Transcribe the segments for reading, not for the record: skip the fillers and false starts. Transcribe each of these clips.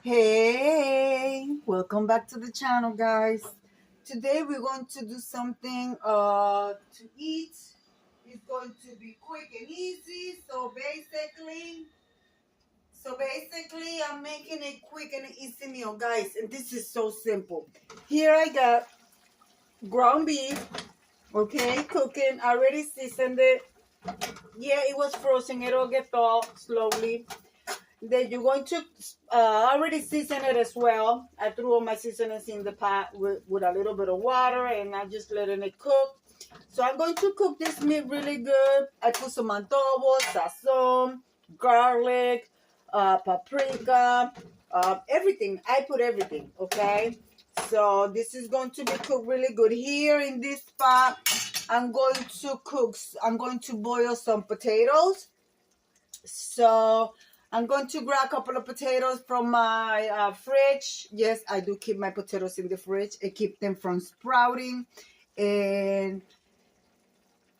Hey, welcome back to the channel, guys. Today we're going to do something to eat. It's going to be quick and easy. So basically I'm making a quick and easy meal, guys, and this is so simple. Here I got ground beef, okay, cooking. I already seasoned it. Yeah, it was frozen. It'll get thawed slowly. Then you're going to already season it as well. I threw all my seasonings in the pot with a little bit of water, and I just letting it cook. So I'm going to cook this meat really good. I put some adobo, sazon, garlic, paprika, everything. I put everything, okay? So this is going to be cooked really good. Here in this pot, I'm going to boil some potatoes. So I'm going to grab a couple of potatoes from my fridge. Yes, I do keep my potatoes in the fridge. I keep them from sprouting. And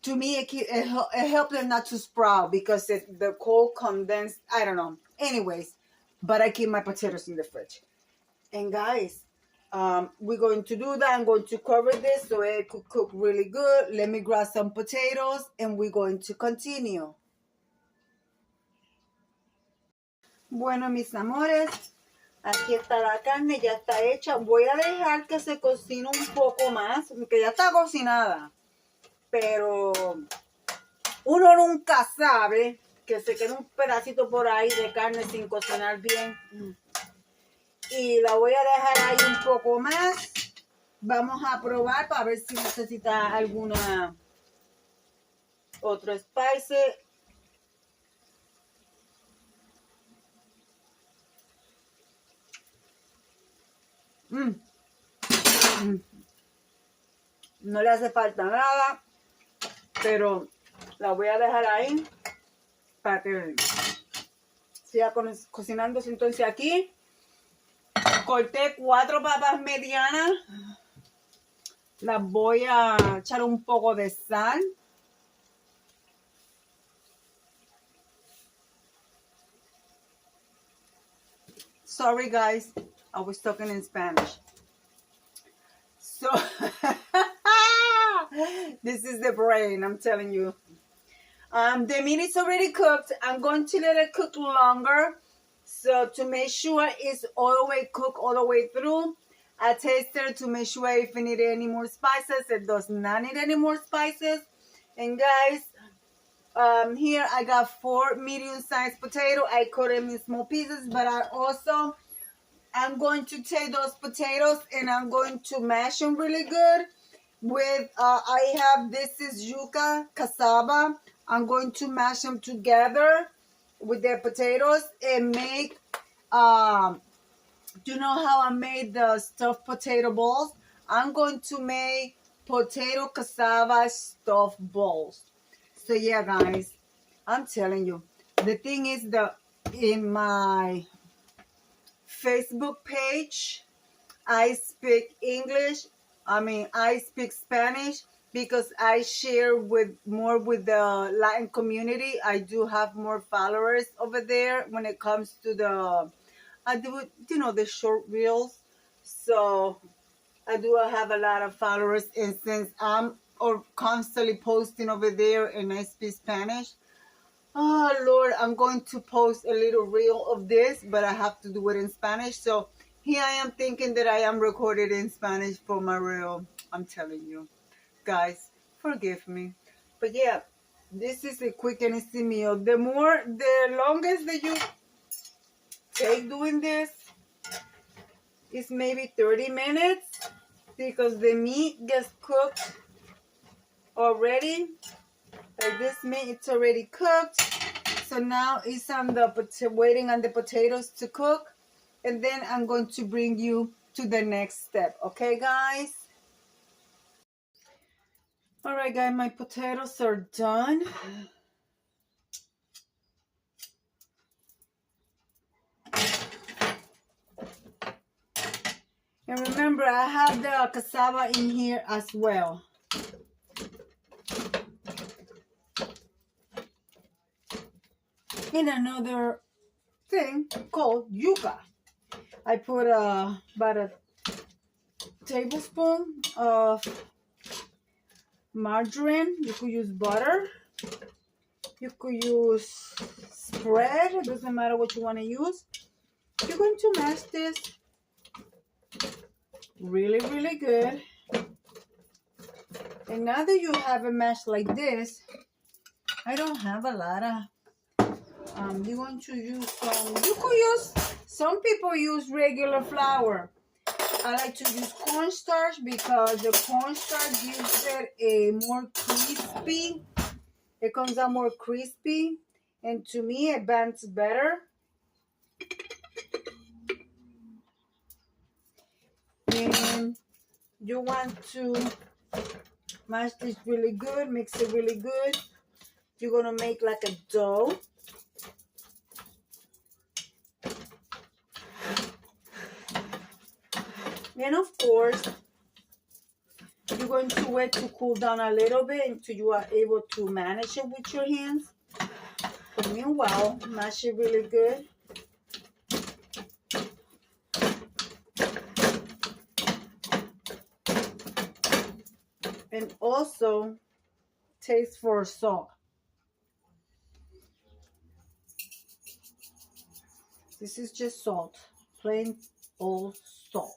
to me, it helps them not to sprout because the cold condensed. I don't know. Anyways, but I keep my potatoes in the fridge. And guys, we're going to do that. I'm going to cover this so it could cook really good. Let me grab some potatoes and we're going to continue. Bueno, mis amores, aquí está la carne, ya está hecha. Voy a dejar que se cocine un poco más, que ya está cocinada. Pero uno nunca sabe que se quede un pedacito por ahí de carne sin cocinar bien. Y la voy a dejar ahí un poco más. Vamos a probar para ver si necesita alguna otro spice. No le hace falta nada, pero la voy a dejar ahí para que siga cocinándose. Entonces aquí corté 4 papas medianas. Las voy a echar un poco de sal. Sorry guys, I was talking in Spanish. So this is the brain, I'm telling you. The meat is already cooked. I'm going to let it cook longer. So to make sure it's all the way cooked all the way through, I tasted to make sure if it needed any more spices. It does not need any more spices. And guys, here I got 4 medium-sized potatoes. I cut them in small pieces, but I'm going to take those potatoes and I'm going to mash them really good with, this is yuca, cassava. I'm going to mash them together with the potatoes and make, you know how I made the stuffed potato balls? I'm going to make potato cassava stuffed balls. So yeah, guys, I'm telling you, the thing is in my Facebook page, I speak I speak Spanish because I share more with the Latin community. I do have more followers over there when it comes to I do, the short reels. So I do have a lot of followers, and since I'm constantly posting over there and I speak Spanish, oh Lord, I'm going to post a little reel of this, but I have to do it in Spanish. So here I am thinking that I am recorded in Spanish for my reel. I'm telling you, guys, forgive me. But yeah, this is a quick and easy meal. The longest that you take doing this is maybe 30 minutes because the meat gets cooked already. Like this meat, it's already cooked. So now it's waiting on the potatoes to cook. And then I'm going to bring you to the next step. Okay, guys? All right, guys, my potatoes are done. And remember, I have the cassava in here as well. And another thing called yuca. I put about a tablespoon of margarine. You could use butter. You could use spread. It doesn't matter what you want to use. You're going to mash this really, really good. And now that you have a mash like this, I don't have a lot of, you're going to use some, you could use, some people use regular flour. I like to use cornstarch because the cornstarch gives it a more crispy. It comes out more crispy. And to me, it bends better. And you want to mash this really good, mix it really good. You're going to make like a dough. And of course, you're going to wait to cool down a little bit until you are able to manage it with your hands. But meanwhile, mash it really good. And also taste for salt. This is just salt, plain old salt.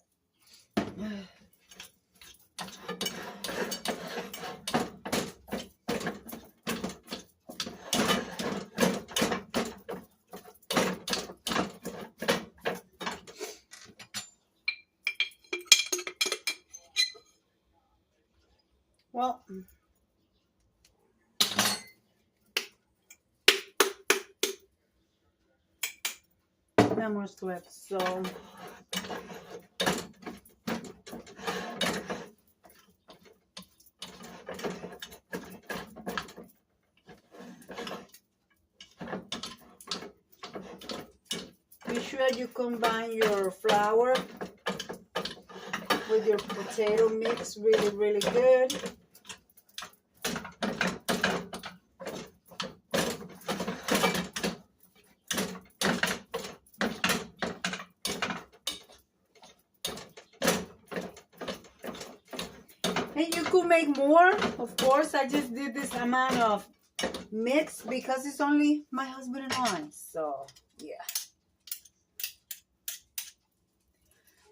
Well, not much left, so be sure you combine your flour with your potato mix really, really good. And you could make more, of course. I just did this amount of mix because it's only my husband and I. So, yeah.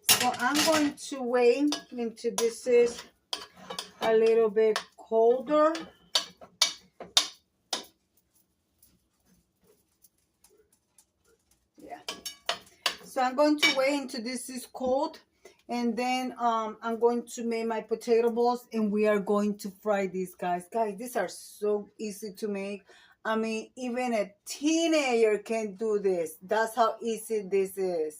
So I'm going to wait until this is a little bit colder. Yeah. So I'm going to wait until this is cold. And then I'm going to make my potato balls and we are going to fry these, guys. Guys, these are so easy to make. I mean, even a teenager can do this. That's how easy this is.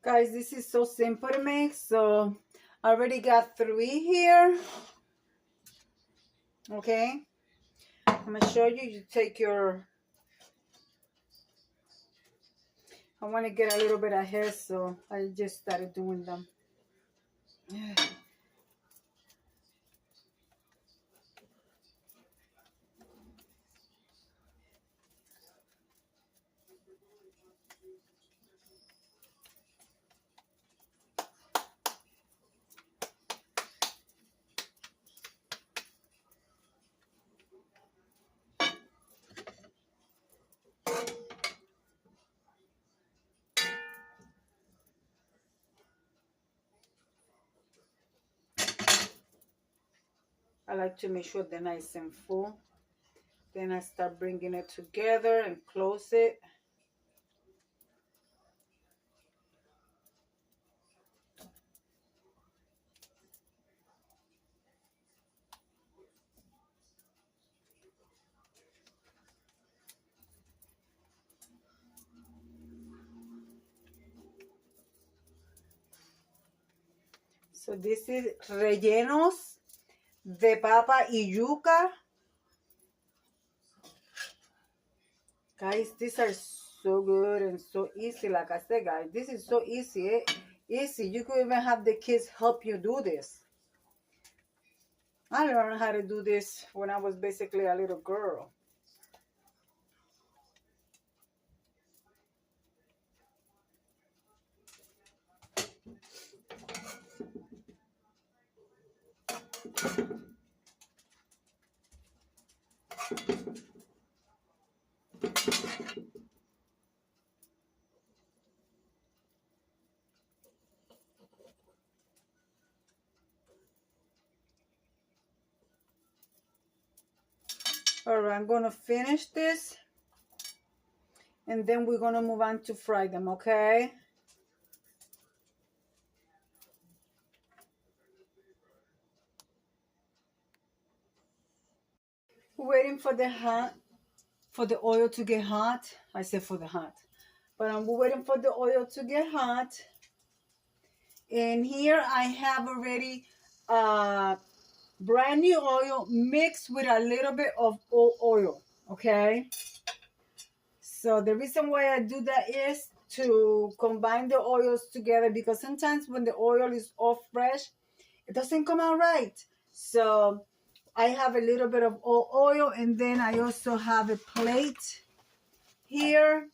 Guys, this is so simple to make. So I already got 3 here. Okay. I'm going to show you. You take your... I want to get a little bit of hair, so I just started doing them. I like to make sure they're nice and full. Then I start bringing it together and close it. So this is rellenos de papa y yuca. Guys, these are so good and so easy. Like I said, guys, this is so easy. Easy. You could even have the kids help you do this. I learned how to do this when I was basically a little girl. All right, I'm gonna finish this, and then we're gonna move on to fry them, okay? Waiting for the oil to get hot. I said for the hot, but I'm waiting for the oil to get hot. And here I have already brand new oil mixed with a little bit of old oil, okay? So the reason why I do that is to combine the oils together, because sometimes when the oil is all fresh, it doesn't come out right. So I have a little bit of oil, and then I also have a plate here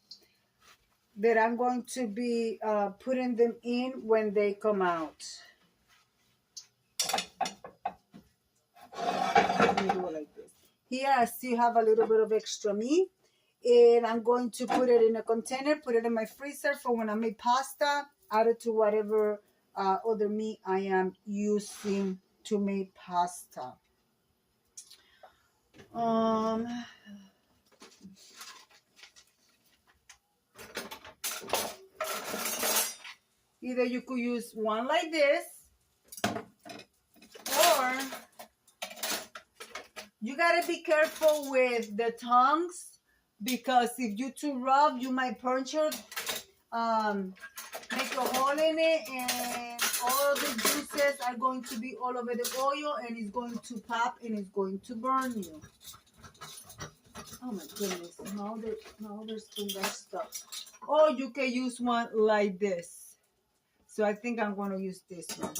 that I'm going to be putting them in when they come out. Let me do it like this. Here I still have a little bit of extra meat, and I'm going to put it in a container, put it in my freezer for when I make pasta, add it to whatever other meat I am using to make pasta. Either you could use one like this, or you gotta be careful with the tongues, because if you're too rough, you might puncture, make a hole in it, and all the juices are going to be all over the oil, and it's going to pop, and it's going to burn you. Oh my goodness, now there's spoon got stuck. Or you can use one like this. So I think I'm going to use this one.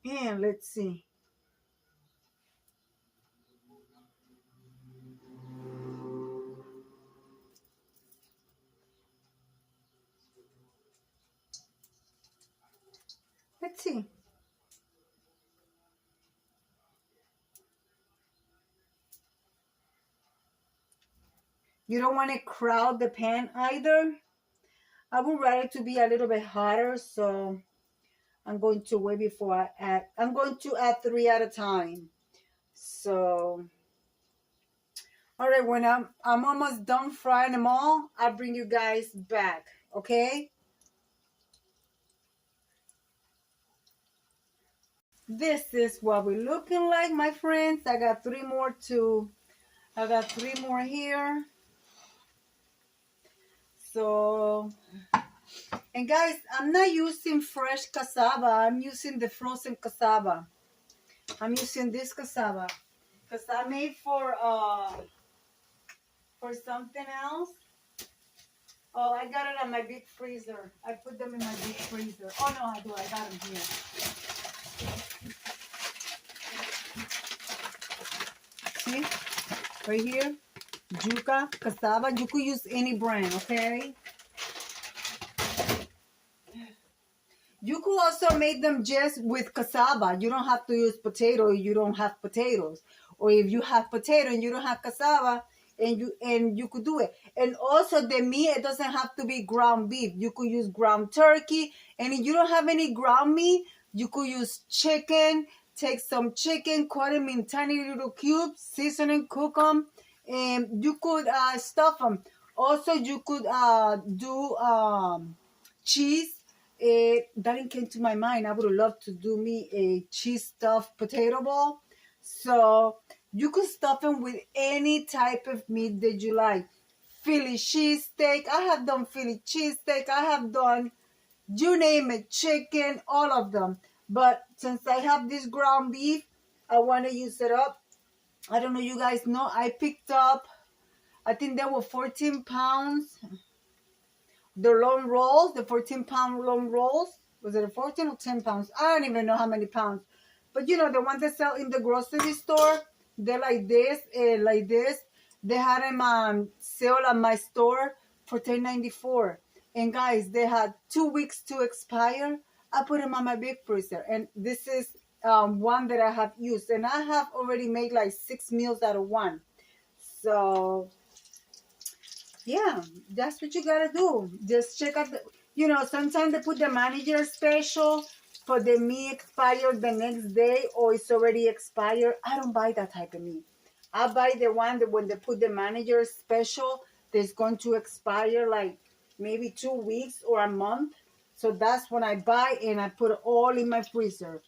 And let's see. Let's see. You don't want to crowd the pan either. I would rather to be a little bit hotter, so I'm going to wait before I add. I'm going to add 3 at a time. So, all right, when I'm almost done frying them all, I'll bring you guys back, okay? This is what we're looking like, my friends. I got 3 more here. So, and guys, I'm not using fresh cassava. I'm using the frozen cassava. I'm using this cassava because I made for something else. Oh, I got it on my big freezer. I put them in my big freezer. Oh no, I do. I got them here. See, right here, yuca, cassava. You could use any brand, okay? You could also make them just with cassava. You don't have to use potato if you don't have potatoes. Or if you have potato and you don't have cassava, and you could do it. And also the meat, it doesn't have to be ground beef. You could use ground turkey. And if you don't have any ground meat, you could use chicken. Take some chicken, cut them in tiny little cubes, season and cook them. And you could stuff them. Also, you could do cheese. That didn't came to my mind. I would love to do me a cheese stuffed potato ball. So you could stuff them with any type of meat that you like. Philly cheesesteak. I have done Philly cheesesteak. I have done, you name it, chicken, all of them. But since I have this ground beef, I want to use it up. I don't know, you guys know, I picked up, I think there were 14 pounds. The long rolls, the 14-pound long rolls. Was it a 14 or 10 pounds? I don't even know how many pounds. But you know, the ones that sell in the grocery store, they're like this, like this. They had them on sale at my store for $10.94. And guys, they had 2 weeks to expire. I put them on my big freezer. And this is one that I have used. And I have already made like 6 meals out of one. So yeah, that's what you gotta do. Just check out the, you know, sometimes they put the manager special for the meat expired the next day or it's already expired. I don't buy that type of meat. I buy the one that when they put the manager special, that's going to expire like maybe 2 weeks or a month. So that's when I buy and I put it all in my freezer.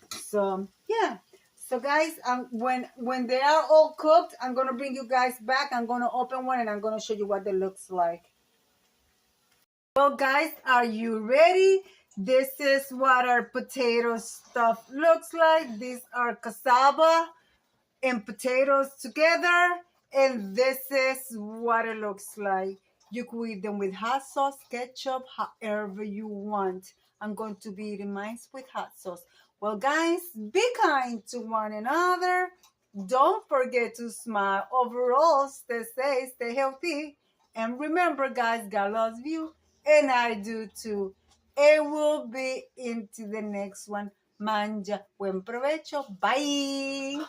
So yeah. So guys, when they are all cooked, I'm gonna bring you guys back. I'm gonna open one and I'm gonna show you what it looks like. Well guys, are you ready? This is what our potato stuff looks like. These are cassava and potatoes together, and this is what it looks like. You could eat them with hot sauce, ketchup, however you want. I'm going to be eating mine with hot sauce. Well guys, be kind to one another. Don't forget to smile. Overall, stay safe, stay healthy, and remember guys, God loves you and I do too. And we'll be into the next one. Manja, buen provecho. Bye.